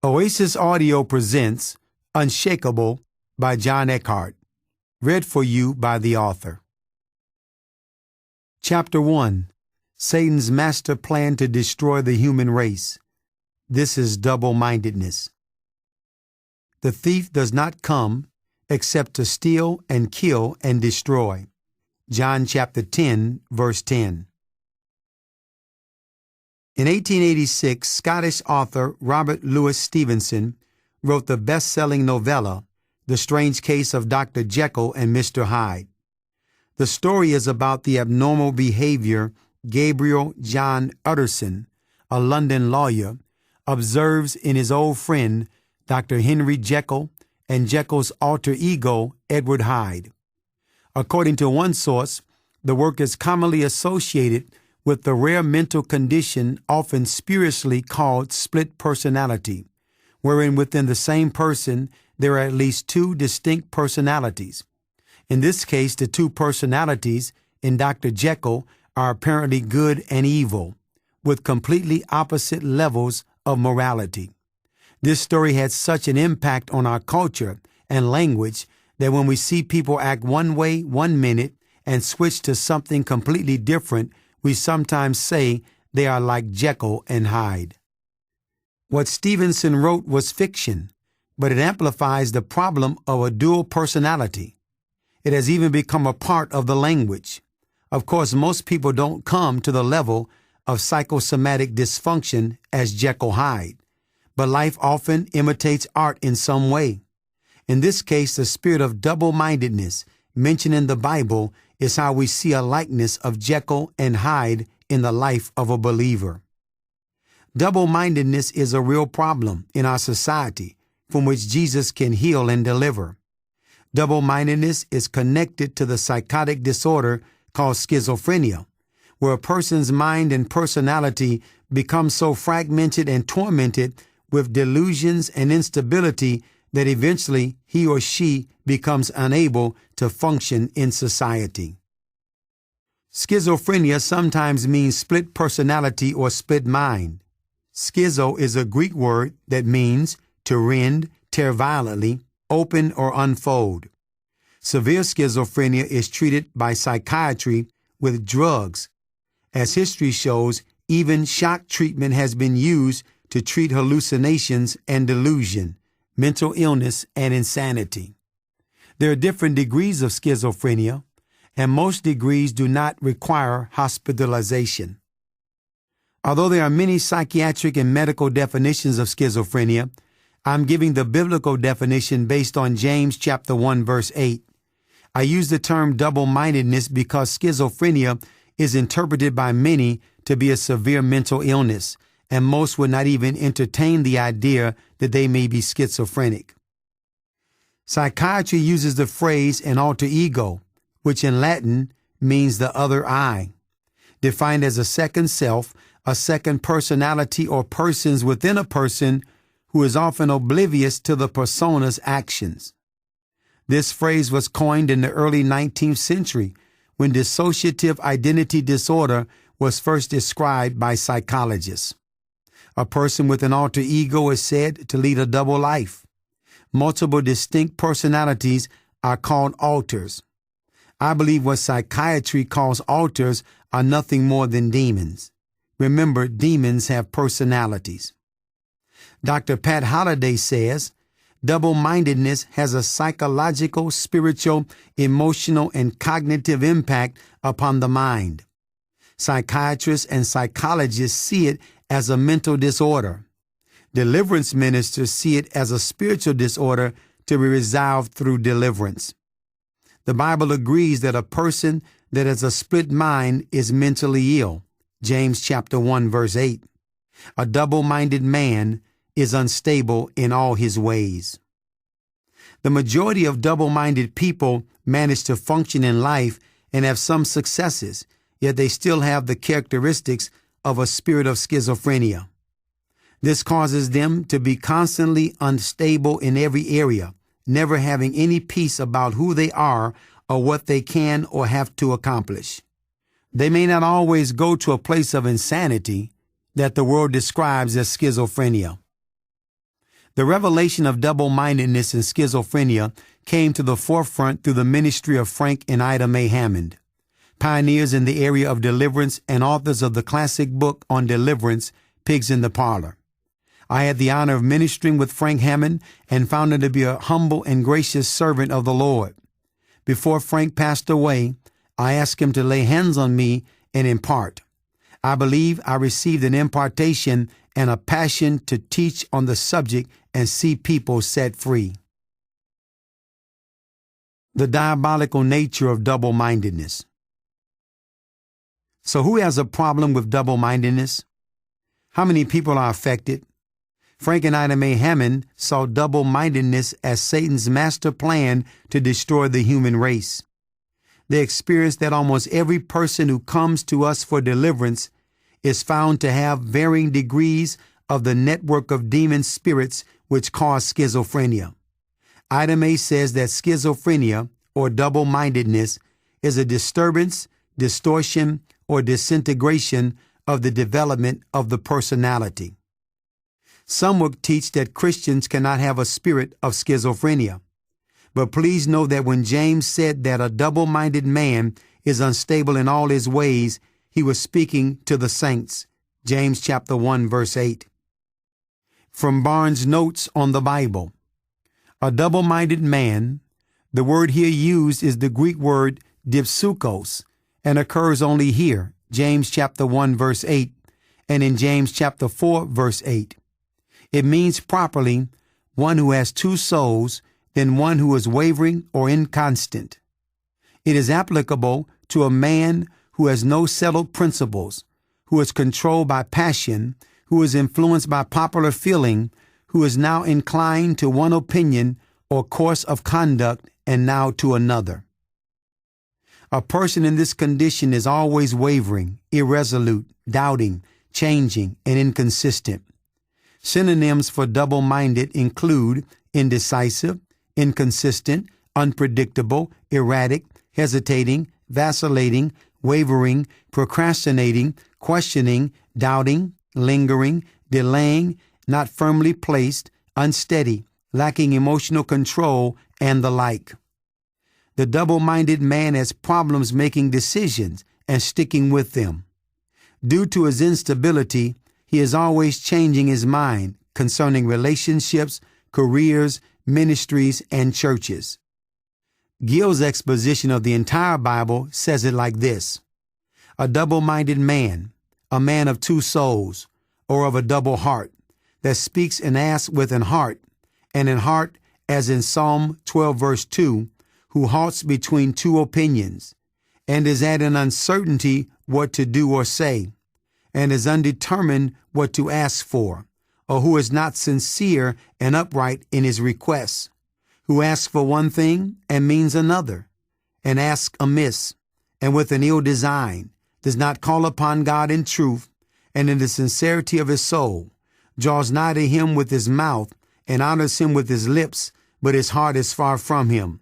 Oasis Audio presents Unshakeable by John Eckhardt, read for you by the author. Chapter 1. Satan's Master Plan to Destroy the Human Race. This is double-mindedness. The thief does not come except to steal and kill and destroy. John chapter 10, verse 10. In 1886, Scottish author Robert Louis Stevenson wrote the best-selling novella, The Strange Case of Dr. Jekyll and Mr. Hyde. The story is about the abnormal behavior Gabriel John Utterson, a London lawyer, observes in his old friend, Dr. Henry Jekyll, and Jekyll's alter ego, Edward Hyde. According to one source, the work is commonly associated with the rare mental condition often spuriously called split personality, wherein within the same person there are at least two distinct personalities. In this case, the two personalities in Dr. Jekyll are apparently good and evil, with completely opposite levels of morality. This story had such an impact on our culture and language that when we see people act one way 1 minute and switch to something completely different, we sometimes say they are like Jekyll and Hyde. What Stevenson wrote was fiction, but it amplifies the problem of a dual personality. It has even become a part of the language. Of course, most people don't come to the level of psychosomatic dysfunction as Jekyll Hyde, but life often imitates art in some way. In this case, the spirit of double-mindedness mentioned in the Bible is how we see a likeness of Jekyll and Hyde in the life of a believer. Double-mindedness is a real problem in our society from which Jesus can heal and deliver. Double-mindedness is connected to the psychotic disorder called schizophrenia, where a person's mind and personality become so fragmented and tormented with delusions and instability that eventually he or she becomes unable to function in society. Schizophrenia sometimes means split personality or split mind. Schizo is a Greek word that means to rend, tear violently, open or unfold. Severe schizophrenia is treated by psychiatry with drugs. As history shows, even shock treatment has been used to treat hallucinations and delusion, mental illness, and insanity. There are different degrees of schizophrenia, and most degrees do not require hospitalization. Although there are many psychiatric and medical definitions of schizophrenia, I'm giving the biblical definition based on James chapter 1, verse 8. I use the term double-mindedness because schizophrenia is interpreted by many to be a severe mental illness, and most would not even entertain the idea that they may be schizophrenic. Psychiatry uses the phrase an alter ego, which in Latin means the other I, defined as a second self, a second personality or persons within a person who is often oblivious to the persona's actions. This phrase was coined in the early 19th century when dissociative identity disorder was first described by psychologists. A person with an alter ego is said to lead a double life. Multiple distinct personalities are called alters. I believe what psychiatry calls alters are nothing more than demons. Remember, demons have personalities. Dr. Pat Holliday says, double-mindedness has a psychological, spiritual, emotional, and cognitive impact upon the mind. Psychiatrists and psychologists see it as a mental disorder. Deliverance ministers see it as a spiritual disorder to be resolved through deliverance. The Bible agrees that a person that has a split mind is mentally ill. James chapter 1, verse 8. A double-minded man is unstable in all his ways. The majority of double-minded people manage to function in life and have some successes, yet they still have the characteristics of a spirit of schizophrenia. This causes them to be constantly unstable in every area, never having any peace about who they are or what they can or have to accomplish. They may not always go to a place of insanity that the world describes as schizophrenia. The revelation of double-mindedness and schizophrenia came to the forefront through the ministry of Frank and Ida Mae Hammond, pioneers in the area of deliverance and authors of the classic book on deliverance, Pigs in the Parlor. I had the honor of ministering with Frank Hammond and found him to be a humble and gracious servant of the Lord. Before Frank passed away, I asked him to lay hands on me and impart. I believe I received an impartation and a passion to teach on the subject and see people set free. The diabolical nature of double-mindedness. So who has a problem with double-mindedness? How many people are affected? Frank and Ida Mae Hammond saw double-mindedness as Satan's master plan to destroy the human race. They experienced that almost every person who comes to us for deliverance is found to have varying degrees of the network of demon spirits which cause schizophrenia. Ida Mae says that schizophrenia, or double-mindedness, is a disturbance, distortion, or disintegration of the development of the personality. Some will teach that Christians cannot have a spirit of schizophrenia. But please know that when James said that a double-minded man is unstable in all his ways, he was speaking to the saints. James chapter 1, verse 8. From Barnes' Notes on the Bible. A double-minded man, the word here used is the Greek word dipsukos, and occurs only here, James chapter 1, verse 8, and in James chapter 4, verse 8. It means properly one who has two souls, then one who is wavering or inconstant. It is applicable to a man who has no settled principles, who is controlled by passion, who is influenced by popular feeling, who is now inclined to one opinion or course of conduct and now to another. A person in this condition is always wavering, irresolute, doubting, changing, and inconsistent. Synonyms for double-minded include indecisive, inconsistent, unpredictable, erratic, hesitating, vacillating, wavering, procrastinating, questioning, doubting, lingering, delaying, not firmly placed, unsteady, lacking emotional control, and the like. The double-minded man has problems making decisions and sticking with them. Due to his instability, he is always changing his mind concerning relationships, careers, ministries, and churches. Gill's exposition of the entire Bible says it like this: a double-minded man, a man of two souls, or of a double heart, that speaks and asks with an heart, and in heart, as in Psalm 12, verse 2, who halts between two opinions, and is at an uncertainty what to do or say, and is undetermined what to ask for, or who is not sincere and upright in his requests, who asks for one thing and means another, and asks amiss, and with an ill design, does not call upon God in truth, and in the sincerity of his soul, draws nigh to him with his mouth, and honors him with his lips, but his heart is far from him.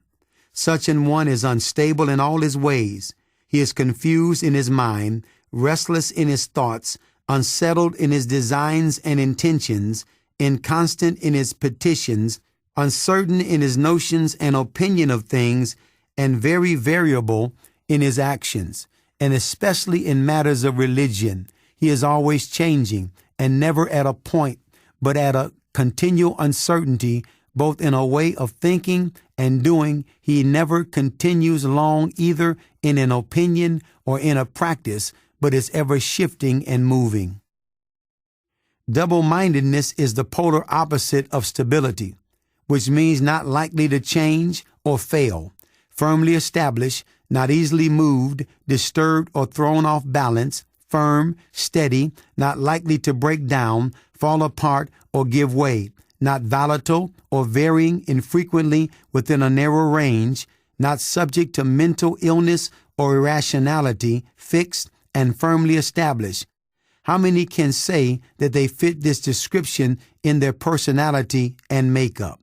Such an one is unstable in all his ways. He is confused in his mind, restless in his thoughts, unsettled in his designs and intentions, inconstant in his petitions, uncertain in his notions and opinion of things, and very variable in his actions, and especially in matters of religion. He is always changing, and never at a point, but at a continual uncertainty, both in a way of thinking and doing. He never continues long either in an opinion or in a practice, but is ever shifting and moving. Double-mindedness is the polar opposite of stability, which means not likely to change or fail, firmly established, not easily moved, disturbed, or thrown off balance, firm, steady, not likely to break down, fall apart, or give way, not volatile or varying infrequently within a narrow range, not subject to mental illness or irrationality, fixed and firmly established. How many can say that they fit this description in their personality and makeup?